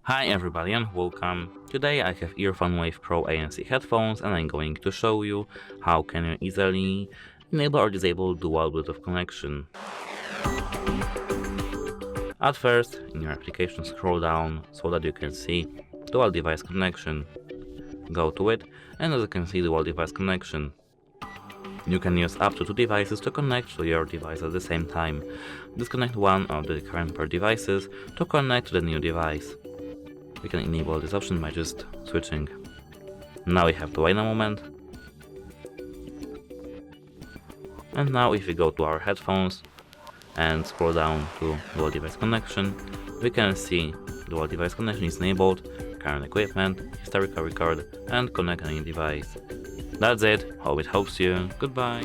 Hi everybody and welcome. Today I have EARFUN WavePro ANC headphones and I'm going to show you how can you easily enable or disable dual Bluetooth connection. At first, in your application, scroll down so that you can see dual device connection. Go to it, and as you can see, dual device connection. You can use up to 2 devices to connect to your device at the same time. Disconnect one of the current pair devices to connect to the new device. We can enable this option by just switching. Now we have to wait a moment. And now if we go to our headphones and scroll down to dual device connection, we can see dual device connection is enabled, current equipment, historical record, and connect any device. That's it, hope it helps you, goodbye!